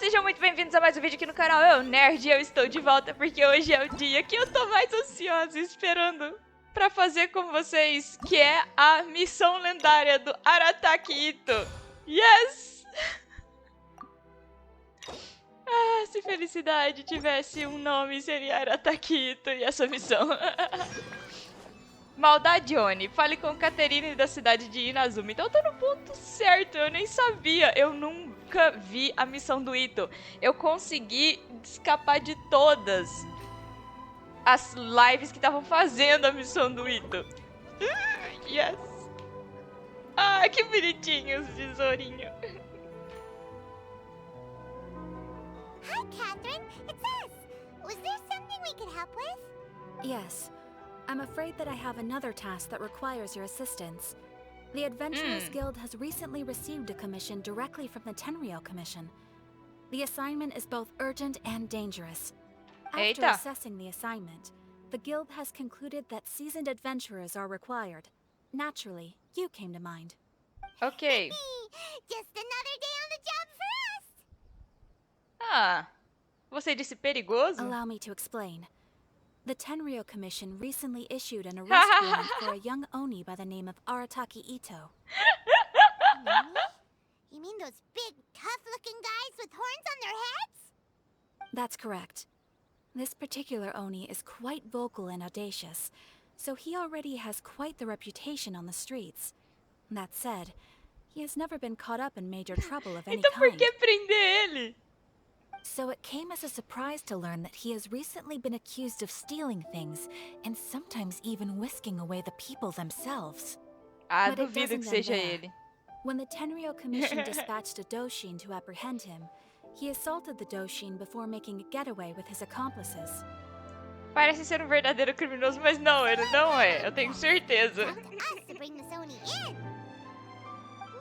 Sejam muito bem-vindos a mais um vídeo aqui no canal. Eu, Nerd, e eu estou de volta porque hoje é o dia que eu tô mais ansiosa esperando pra fazer com vocês, que é a missão lendária do Arataki Itto. Yes! Ah, se felicidade tivesse um nome, seria Arataki Itto e essa missão. Maldade Oni, fale com Caterine da cidade de Inazuma. Então eu tô no ponto certo, eu nem sabia, eu nunca vi a missão do Itto. Eu consegui escapar de todas as lives que estavam fazendo a missão do Itto. Yes! Ah, que bonitinhos, tesourinho. Hi, Catherine. It's us. Was there something we could help with? Yes. I'm afraid that I have another task that requires your assistance. The Adventurers Guild has recently received a commission directly from the Tenryou Commission. The assignment is both urgent and dangerous. After Eita. assessing the assignment, the Guild has concluded that seasoned adventurers are required. Naturally, you came to mind. Ok. Just another day on the job for us. Ah, você disse perigoso? Allow me to explain. The Tenryou Commission recently issued an arrest warrant for a young Oni by the name of Arataki Itto. You mean those big, tough-looking guys with horns on their heads? That's correct. This particular Oni is quite vocal and audacious, so he already has quite the reputation on the streets. That said, he has never been caught up in major trouble of any Então por kind. que prender ele? So it came as a surprise to learn that he has recently been accused of stealing things, and sometimes even whisking away the people themselves. Ah, But it duvido que doesn't seja end there. ele. When the Tenryou Commission dispatched a Doshin to apprehend him, he assaulted the Doshin before making a getaway with his accomplices. Parece ser um verdadeiro criminoso, mas não, ele não é. Eu tenho certeza. Up to us to bring Miss Oni in.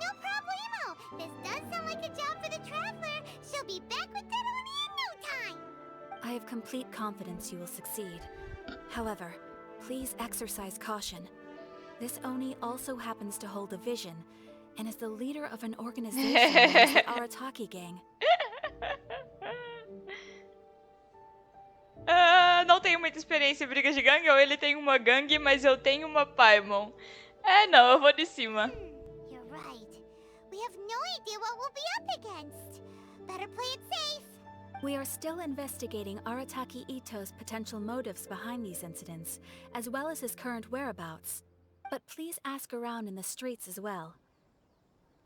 No problemo. This does sound like a job for the Traveler. She'll be back with that Oni in no time. I have complete confidence you will succeed. However, please exercise caution. This Oni also happens to hold a vision, and is the leader of an organization known as the Arataki Gang. Não tenho muita experiência em brigas de gangue, ou ele tem uma gangue, mas eu tenho uma Paimon. Não, eu vou de cima. You're right. We have no idea what we'll be up against. Better play it safe. We are still investigating Arataki Itto's potential motives behind these incidents, as well as his current whereabouts. But please ask around in the streets as well.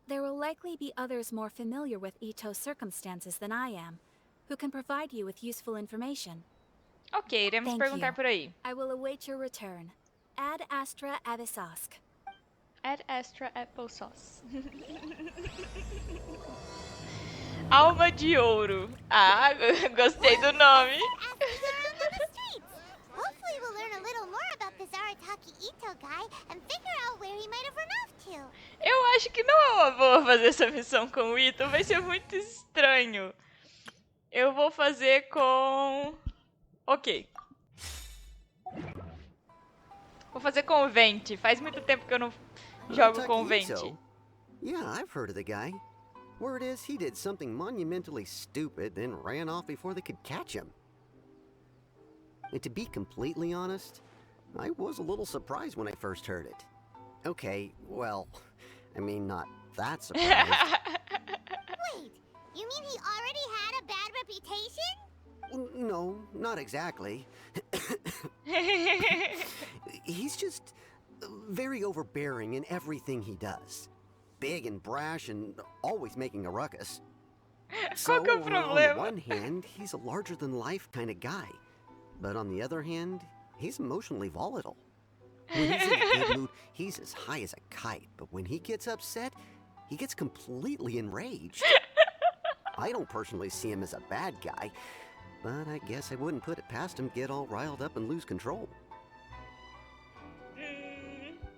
There will likely be others more familiar with Itto's circumstances than I am, who can provide you with useful information. Ok, iremos Thank perguntar you. por aí. I will await your return. Ad Astra Abysask. Add extra apple sauce. Alma de ouro. Ah, gostei do nome. Ask us around on the streets. Hopefully we'll learn a little more about this Arataki Itto guy and figure out where he might have run off to. Eu acho que não é uma boa fazer essa missão com o Itto, vai ser muito estranho. Eu vou fazer com... Ok. Vou fazer com o Vente. Faz muito tempo que eu não jogo com o Vente. Itto? Yeah, I've heard of the guy. Word is he did something monumentally stupid, then ran off before they could catch him. And to be completely honest, I was a little surprised when I first heard it. Okay, well, I mean, not that surprised. Wait, you mean he already had a bad reputation? No, not exactly. He's just very overbearing in everything he does. Big and brash and always making a ruckus. So, Qual que é o on the problema? one hand, he's a larger-than-life kind of guy. But on the other hand, he's emotionally volatile. When he's in a good mood, he's as high as a kite. But when he gets upset, he gets completely enraged. I don't personally see him as a bad guy, but I guess I wouldn't put it past him to get all riled up and lose control.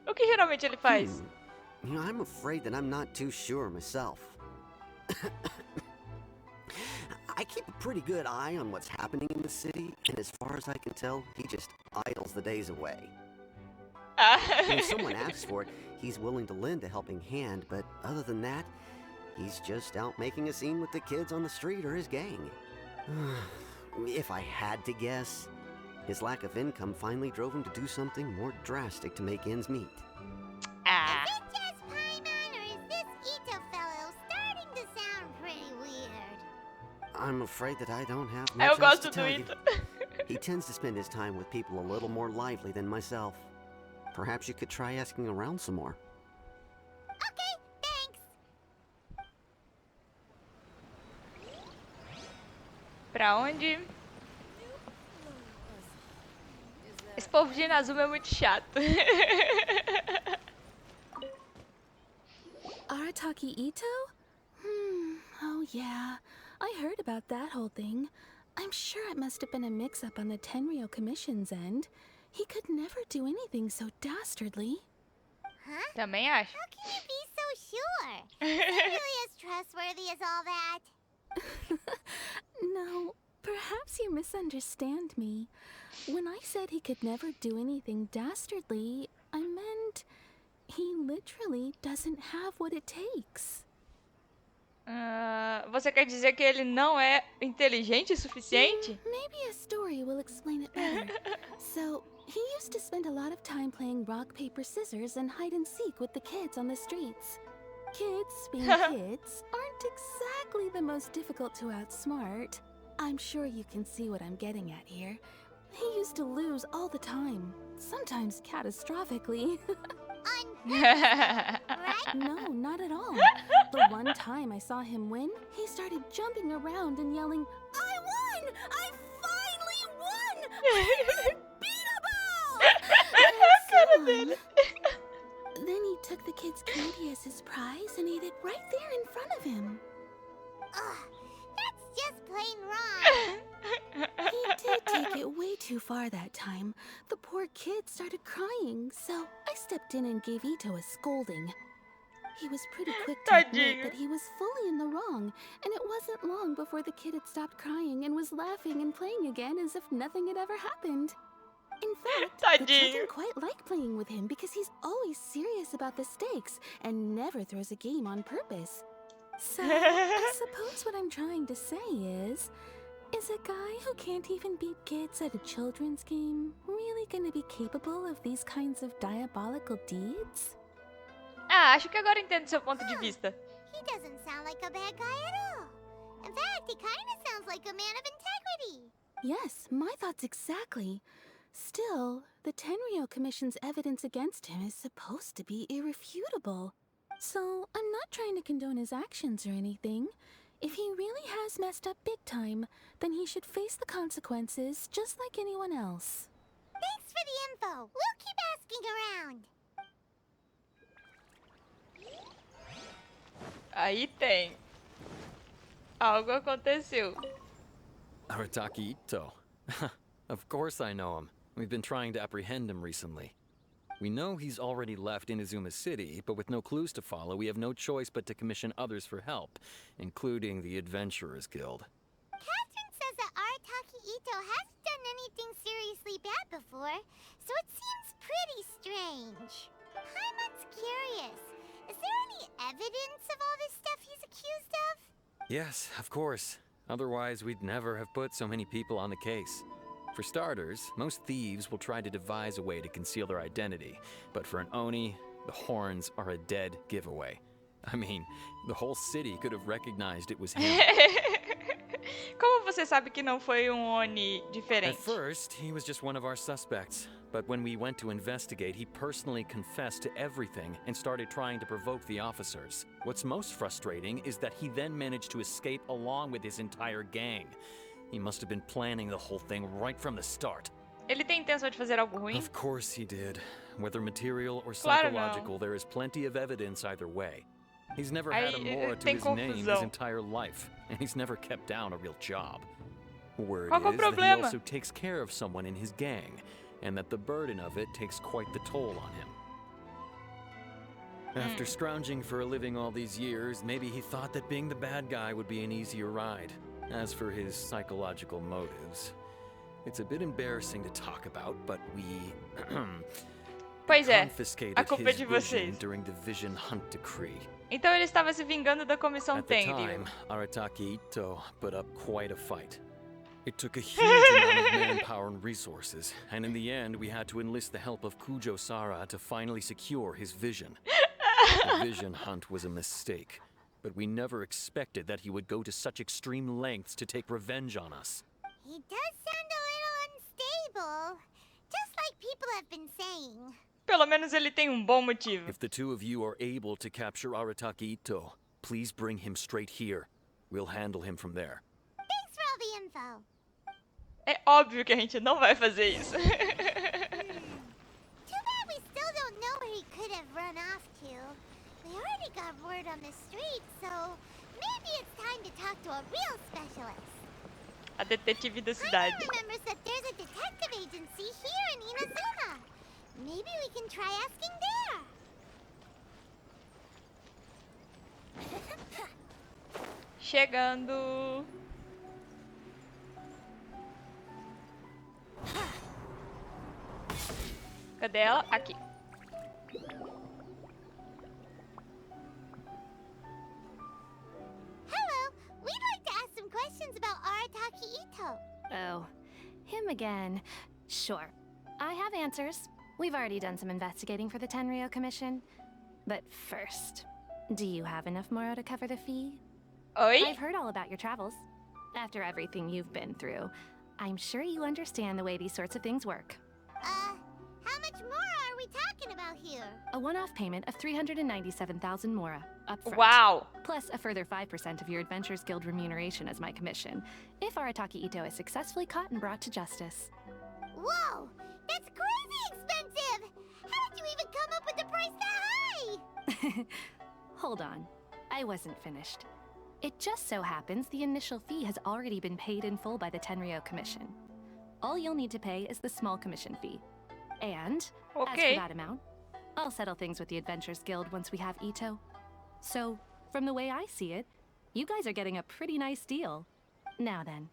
O que geralmente ele faz? You know, I'm afraid that I'm not too sure myself. I keep a pretty good eye on what's happening in the city, and as far as I can tell, he just idles the days away. When someone asks for it, he's willing to lend a helping hand, but other than that, He's just out making a scene with the kids on the street or his gang. If I had to guess, his lack of income finally drove him to do something more drastic to make ends meet. Ah. Is it just Paimon, or is this Itto fellow starting to sound pretty weird? I'm afraid that I don't have Eu much else gosto to do tell you. Itto. He tends to spend his time with people a little more lively than myself. Perhaps you could try asking around some more. Okay, thanks. Pra onde? Esse povo de Inazuma é muito chato. Arataki Itto? Oh yeah. I heard about that whole thing. I'm sure it must have been a mix-up on the Tenryou Commission's end. He could never do anything so dastardly. Huh? Também acho. How can you be so sure? Is he really as trustworthy as all that? No, perhaps you misunderstand me. When I said he could never do anything dastardly, I meant he literally doesn't have what it takes. Você quer dizer que ele não é inteligente o suficiente? Maybe a story will explain it better. So, he used to spend a lot of time playing rock, paper, scissors and hide and seek with the kids on the streets. Kids, being kids, aren't exactly the most difficult to outsmart. I'm sure you can see what I'm getting at here. He used to lose all the time, sometimes catastrophically. Right? No, not at all. The one time I saw him win, he started jumping around and yelling, "I won! I finally won! I'm unbeatable!" Then he took the kid's candy as his prize and ate it right there in front of him. Ugh, that's just plain wrong. He did take it way too far that time. The poor kid started crying, so I stepped in and gave Itto a scolding. He was pretty quick to admit that he was fully in the wrong, and it wasn't long before the kid had stopped crying and was laughing and playing again as if nothing had ever happened. In fact, the children quite like playing with him because he's always serious about the stakes and never throws a game on purpose. So, I suppose what I'm trying to say is a guy who can't even beat kids at a children's game really gonna be capable of these kinds of diabolical deeds? Acho que agora entendo seu ponto de vista. He doesn't sound like a bad guy at all. In fact, he kind of sounds like a man of integrity. Yes, my thoughts exactly. Still, the Tenryou Commission's evidence against him is supposed to be irrefutable. So, I'm not trying to condone his actions or anything. If he really has messed up big time, then he should face the consequences just like anyone else. Thanks for the info. We'll keep asking around. Aí tem. Algo aconteceu. Arataki Itto. Of course I know him. We've been trying to apprehend him recently. We know he's already left Inazuma City, but with no clues to follow, we have no choice but to commission others for help, including the Adventurers Guild. Catherine says that Arataki Itto hasn't done anything seriously bad before, so it seems pretty strange. Paimon's curious. Is there any evidence of all this stuff he's accused of? Yes, of course. Otherwise, we'd never have put so many people on the case. For starters, most thieves will try to devise a way to conceal their identity, but for an Oni, the horns are a dead giveaway. I mean, the whole city could have recognized it was him. Como você sabe que não foi Oni diferente? At first, he was just one of our suspects, but when we went to investigate, he personally confessed to everything and started trying to provoke the officers. What's most frustrating is that he then managed to escape along with his entire gang. He must have been planning the whole thing right from the start. Ele tem intenção de fazer algo ruim? Of course he did. Whether material or Claro psychological, não. there is plenty of evidence either way. He's never had a Aí, mora to tem his name his confusão. entire life, and he's never kept down a real job. Word Qual que é o is that he problema? also takes care of someone in his gang, and that the burden of it takes quite the toll on him. After scrounging for a living all these years, maybe he thought that being the bad guy would be an easier ride. As for his psychological motives, it's a bit embarrassing to talk about, but we Pois é, confiscated a culpa é his de vision vocês. during the Vision Hunt Decree. Então ele estava se vingando da comissão At the Tenryu. time, Arataki Itto put up quite a fight. It took a huge amount of manpower and resources, and in the end, we had to enlist the help of Kujo Sara to finally secure his vision. The Vision Hunt was a mistake, but we never expected that he would go to such extreme lengths to take revenge on us. He does sound a little unstable. Just like people have been saying. Pelo menos ele tem um bom motivo. If the two of you are able to capture Arataki Itto, please bring him straight here. We'll handle him from there. Thanks for all the info. É óbvio que a gente não vai fazer isso. Too bad we still don't know where he could have run off to. We already got word on the street, so maybe it's time to talk to a real specialist. A detetive da Jaime cidade. remembers that there's a detective agency here in Inazuma. Maybe we can try asking there. Chegando. Cadê ela? Aqui. Hello, we'd like to ask some questions about Arataki Itto. Oh, him again. Sure. I have answers. We've already done some investigating for the Tenryo Commission. But first, do you have enough Moro to cover the fee? Oi? I've heard all about your travels. After everything you've been through, I'm sure you understand the way these sorts of things work. How much more are we talking about here? A one-off payment of 397,000 Mora, upfront. Uau! Plus a further 5% of your Adventures Guild remuneration as my commission, if Arataki Itto is successfully caught and brought to justice. Whoa! That's crazy expensive! How did you even come up with the price that high? Hold on. I wasn't finished. It just so happens the initial fee has already been paid in full by the Tenryo Commission. All you'll need to pay is the small commission fee. And, as Ok. for that amount, I'll settle things with the Adventures Guild once we have Itto. So, from the way I see it, you guys are getting a pretty nice deal. Now then,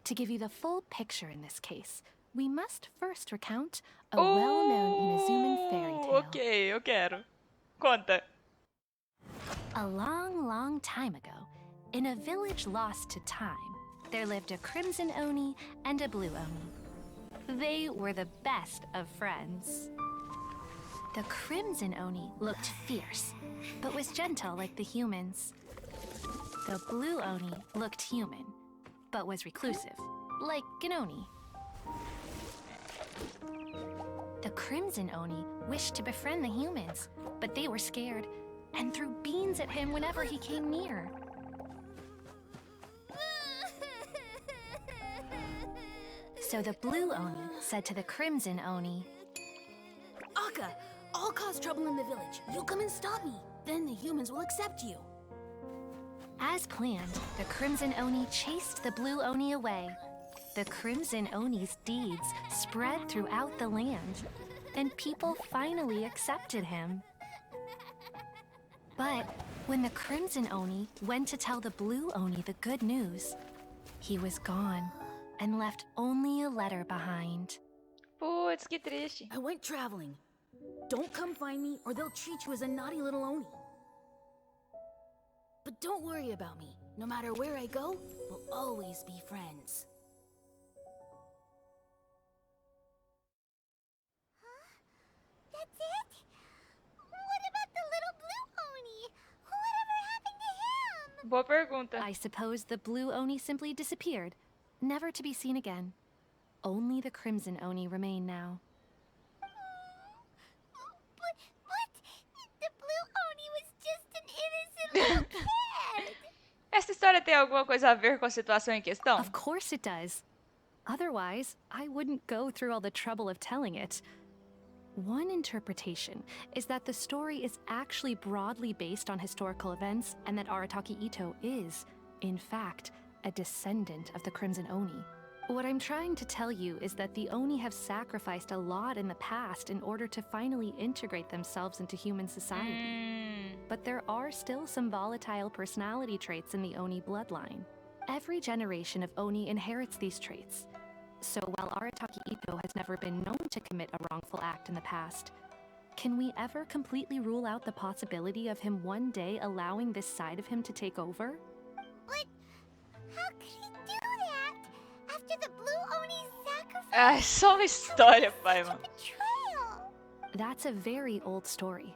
to give you the full picture in this case, we must first recount a well-known Inazuman fairy tale. Ok, eu quero. Conta. A long, long time ago, in a village lost to time, there lived a crimson Oni and a blue Oni. They were the best of friends. The crimson Oni looked fierce, but was gentle like the humans. The blue Oni looked human, but was reclusive, like an Oni. The crimson Oni wished to befriend the humans, but they were scared and threw beans at him whenever he came near. So the blue Oni said to the crimson Oni, Akka, I'll cause trouble in the village. You come and stop me. Then the humans will accept you. as planned, the crimson Oni chased the blue Oni away. The crimson Oni's deeds spread throughout the land, and people finally accepted him. But when the crimson Oni went to tell the blue Oni the good news, he was gone and left only a letter behind. Putz, que triste. I went traveling. Don't come find me or they'll treat you as a naughty little Oni. But don't worry about me. No matter where I go, we'll always be friends. That's it? What about the little blue Oni? Whatever happened to him? Boa pergunta. I suppose the blue Oni simply disappeared, never to be seen again. Only the crimson Oni remain now. But the blue Oni was just an innocent little kid. Essa história tem alguma coisa a ver com a situação em questão? Of course it does. Otherwise, I wouldn't go through all the trouble of telling it. One interpretation is that the story is actually broadly based on historical events and that Arataki Itto is, in fact, a descendant of the Crimson Oni. What I'm trying to tell you is that the Oni have sacrificed a lot in the past in order to finally integrate themselves into human society. But there are still some volatile personality traits in the Oni bloodline. Every generation of Oni inherits these traits. So while Arataki Itto has never been known to commit a wrongful act in the past, Can we ever completely rule out the possibility of him one day allowing this side of him to take over? But how could he do that after the Blue Oni's sacrifice? Ah, é só uma história, pai, mano. Betrayal. That's a very old story.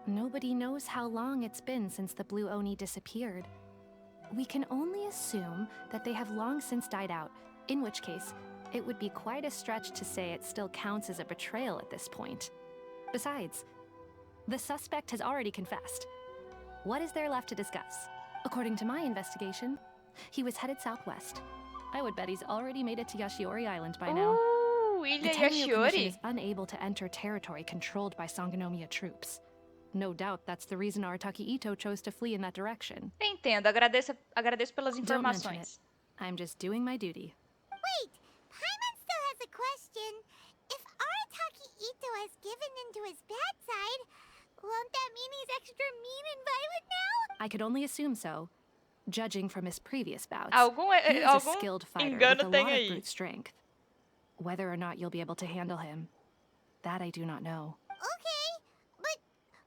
Nobody knows how long it's been since the Blue Oni disappeared. We can only assume that they have long since died out, in which case, it would be quite a stretch to say it still counts as a betrayal at this point. Besides, the suspect has already confessed. What is there left to discuss? According to my investigation, he was headed southwest. I would bet he's already made it to Yashiori Island by now. The Ilha Tenryo Commission Yashiori. is unable to enter territory controlled by Sangonomiya troops. No doubt that's the reason Arataki Itto chose to flee in that direction. Entendo, agradeço pelas Don't mention it. informações. I'm just doing my duty. Wait, Paimon still has a question. If Arataki Itto has given into his bad side, won't that mean he's extra mean and violent now? I could only assume so, judging from his previous bouts. Algum, He is a algum skilled fighter with engano a tem lot of aí. brute strength. Whether or not you'll be able to handle him, that I do not know. Okay, but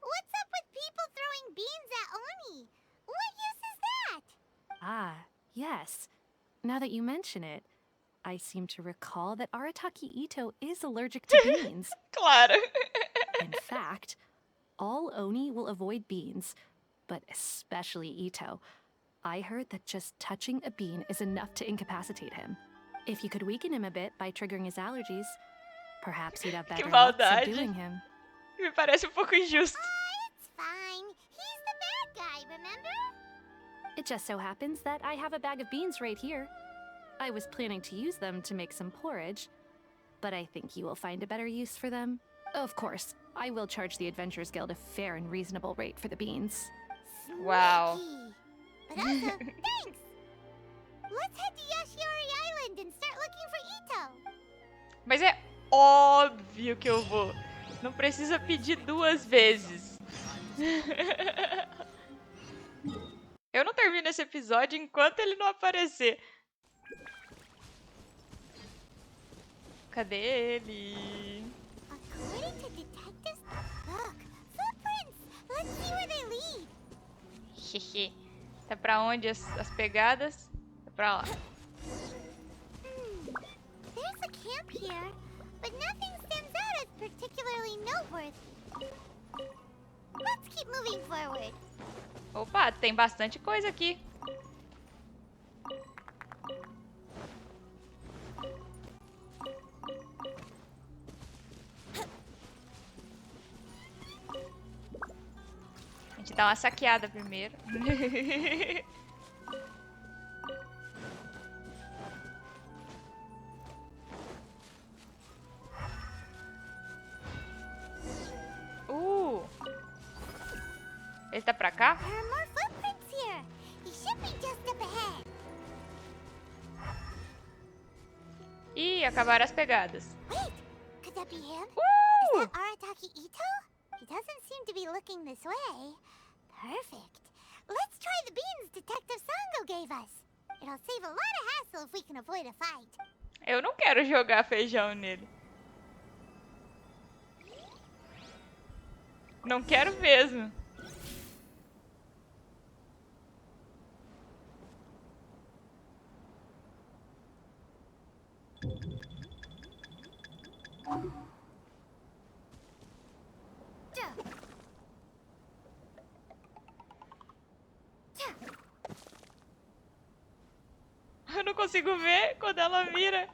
what's up with people throwing beans at Oni? What use is that? Ah, yes. Now that you mention it, I seem to recall that Arataki Itto is allergic to beans. Claro. In fact, all Oni will avoid beans, but especially Itto. I heard that just touching a bean is enough to incapacitate him. If you could weaken him a bit by triggering his allergies, perhaps you'd have better luck maldade. subduing him. Me parece pouco injusto. It's fine. He's the bad guy, remember? It just so happens that I have a bag of beans right here. I was planning to use them to make some porridge, but I think you will find a better use for them. Of course, I will charge the Adventurers Guild a fair and reasonable rate for the beans. Wow. Sneaky. But also, thanks! Let's head to Yashiori Island and start looking for Itto. Mas é óbvio que eu vou. Não precisa pedir duas vezes. Eu não termino esse episódio enquanto ele não aparecer. Cadê ele? According to detectives, look, footprints. Let's see where they lead. Hehe. Tá pra onde as pegadas? Tá pra lá. There's a camp here, but nothing stands out as particularly noteworthy. Let's keep moving forward. Opa, tem bastante coisa aqui. A gente dá uma saqueada primeiro. Ele tá pra cá? There are more footprints here. He should be just up ahead. Ih, acabaram as pegadas. Wait, could that be him? Is that Arataki Itto? He doesn't seem to be looking this way. Perfect. Let's try the beans Detective Sango gave us. It'll save a lot of hassle if we can avoid a fight. Eu não quero jogar feijão nele. Não quero mesmo. Eu não consigo ver quando ela vira.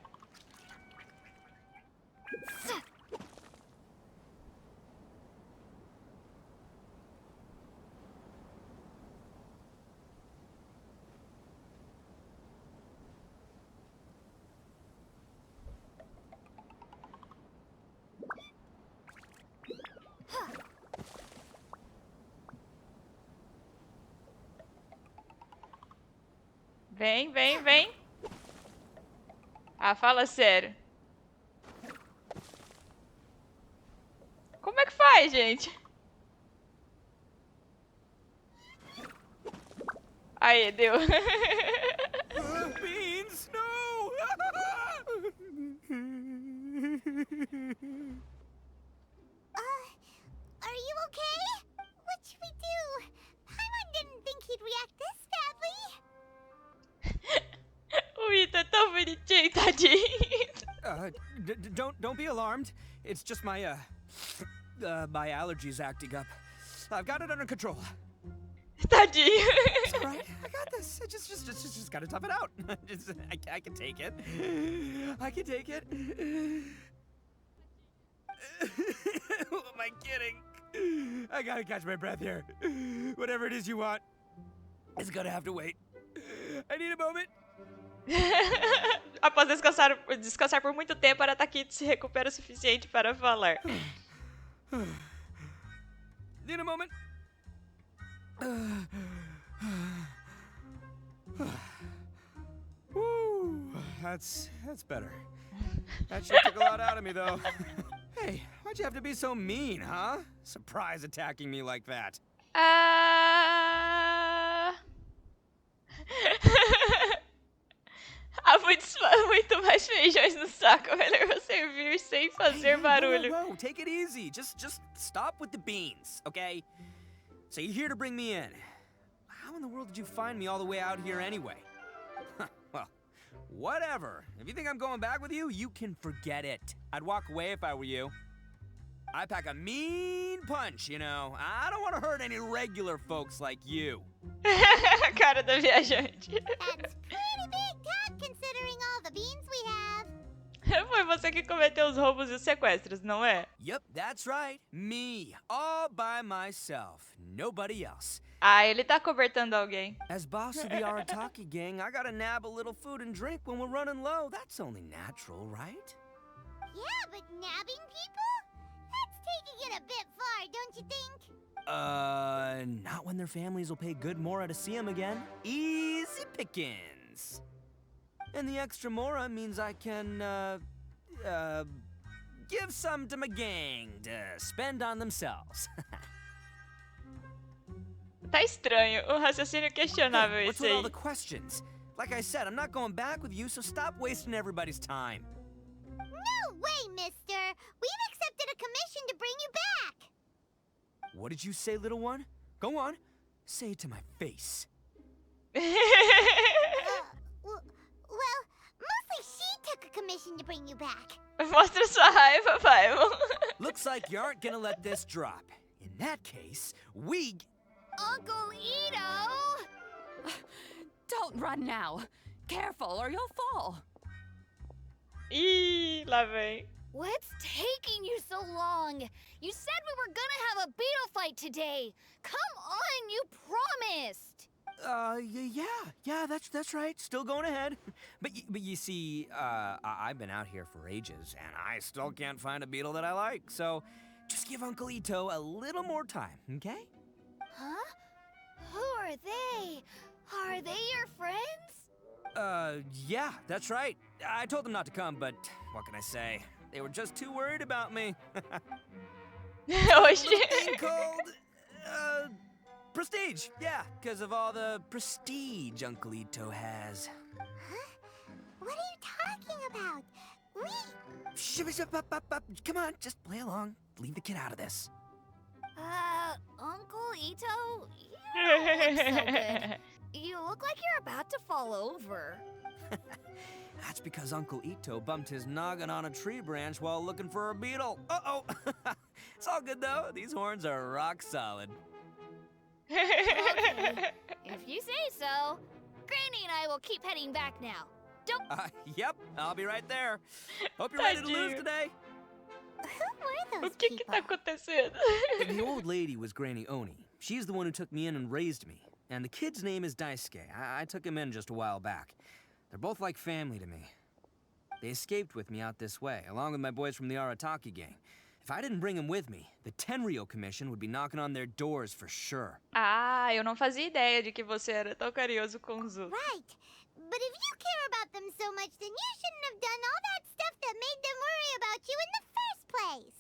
Vem, vem, vem. Ah, fala sério. Como é que faz, gente? Aí, deu. Beans, no! bonitinho, tadinho. Don't be alarmed. It's just my my allergies acting up. I've got it under control. Tadinho. It's all right. I got this. Just gotta tough it out. I can take it. I can take it. Who am I kidding? I gotta catch my breath here. Whatever it is you want, it's gonna have to wait. I need a moment. Após descansar por muito tempo, Arataki Itto se recupera o suficiente para falar. Need a moment. Woo, that's better. That sure took a lot out of me, though. Hey, why'd you have to be so mean, huh? Surprise attacking me like that. Há muito mais feijões no saco. Melhor você vir sem fazer barulho. Whoa, take it easy. Just stop with the beans, okay? So you're here to bring me in. How in the world did you find me all the way out here anyway? Well, whatever. If you think I'm going back with you, you can forget it. I'd walk away if I were you. I pack a mean punch, you know. I don't want to hurt any regular folks like you. Cara do viajante. That's pretty big talk considering all the beans we have. Foi você que cometeu os roubos e os sequestros, não é? Yep, that's right. Me. All by myself. Nobody else. Ah, ele tá cobertando alguém. As boss of the Arataki gang, I gotta nab a little food and drink when we're running low. That's only natural, right? Yeah, but nabbing people? That's taking it a bit far, don't you think? Not when their families will pay good mora to see them again. Easy pickings. And the extra mora means I can, give some to my gang to spend on themselves. Tá estranho, um raciocínio questionável What's esse with all aí. the questions? Like I said, I'm not going back with you, so stop wasting everybody's time. No way, mister! We've accepted a commission to bring you back! What did you say, little one? Go on. Say it to my face. Well, mostly she took a commission to bring you back. Mostra sua raiva, pai. Looks like you aren't gonna let this drop. In that case, we... Uncle Itto! Don't run now. Careful or you'll fall. Ih, lá vem. What's taking you so long? You said we were gonna have a beetle fight today. Come on, you promised. Yeah, that's right. Still going ahead. But you see, I've been out here for ages, and I still can't find a beetle that I like. So, just give Uncle Itto a little more time, okay? Huh? Who are they? Are they your friends? Yeah, that's right. I told them not to come, but what can I say? They were just too worried about me. Oxi. Thing called, prestige. Yeah, because of all the prestige Uncle Itto has. Huh? What are you talking about? Come on, just play along. Leave the kid out of this. Uncle Itto? You don't look so good. You look like you're about to fall over. That's because Uncle Itto bumped his noggin on a tree branch while looking for a beetle. Uh-oh. It's all good, though. These horns are rock solid. Okay. If you say so. Granny and I will keep heading back now. Don't... Yep, I'll be right there. Hope you're ready to lose Tadinho. today. Who were O those que que people? tá acontecendo? The old lady was Granny Oni. She's the one who took me in and raised me. And the kid's name is Daisuke. I took him in just a while back. They're both like family to me. They escaped with me out this way, along with my boys from the Arataki gang. If I didn't bring them with me, the Tenryou Commission would be knocking on their doors for sure. Ah, eu não fazia ideia de que você era tão carinhoso com o Zu. Right. But if you care about them so much, then you shouldn't have done all that stuff that made them worry about you in the first place.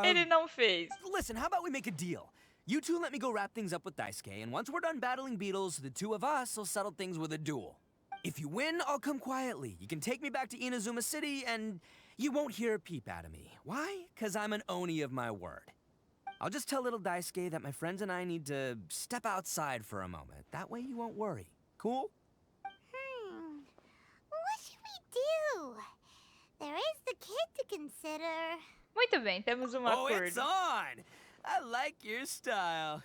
Ele não fez. Listen, how about we make a deal? You two let me go wrap things up with Daisuke, and once we're done battling beetles, the two of us will settle things with a duel. If you win, I'll come quietly. You can take me back to Inazuma City, and you won't hear a peep out of me. Why? 'Cause I'm an Oni of my word. I'll just tell little Daisuke that my friends and I need to step outside for a moment. That way you won't worry. Cool? do. There is the kid to consider. Muito bem, temos um Oh, it's acordo. on! I like your style.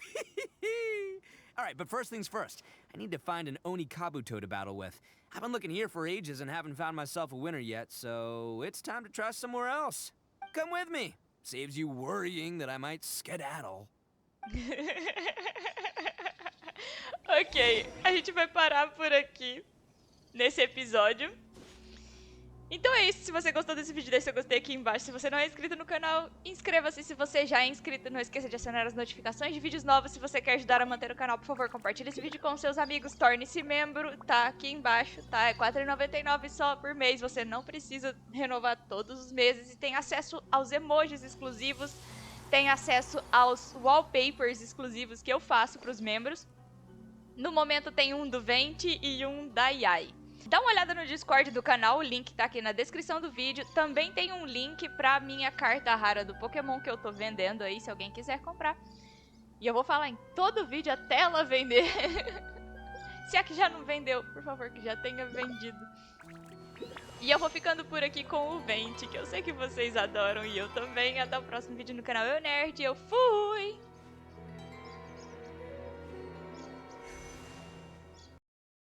All right, but first things first. I need to find an Oni Kabuto to battle with. I've been looking here for ages and haven't found myself a winner yet, so it's time to try somewhere else. Come with me. Saves you worrying that I might skedaddle. Ok, a gente vai parar por aqui nesse episódio. Então é isso, se você gostou desse vídeo, deixa seu gostei aqui embaixo. Se você não é inscrito no canal, inscreva-se. Se você já é inscrito, não esqueça de acionar as notificações de vídeos novos. Se você quer ajudar a manter o canal, por favor, compartilhe esse vídeo com seus amigos. Torne-se membro, tá aqui embaixo, tá? É R$ 4,99 só por mês. Você não precisa renovar todos os meses. E tem acesso aos emojis exclusivos. Tem acesso aos wallpapers exclusivos que eu faço pros membros. No momento tem um do Vente e um da Yai. Dá uma olhada no Discord do canal, o link tá aqui na descrição do vídeo. Também tem um link pra minha carta rara do Pokémon que eu tô vendendo aí, se alguém quiser comprar. E eu vou falar em todo vídeo até ela vender. Se é que já não vendeu, por favor, que já tenha vendido. E eu vou ficando por aqui com o Vente, que eu sei que vocês adoram e eu também. Até o próximo vídeo no canal Eu Nerd. Eu fui!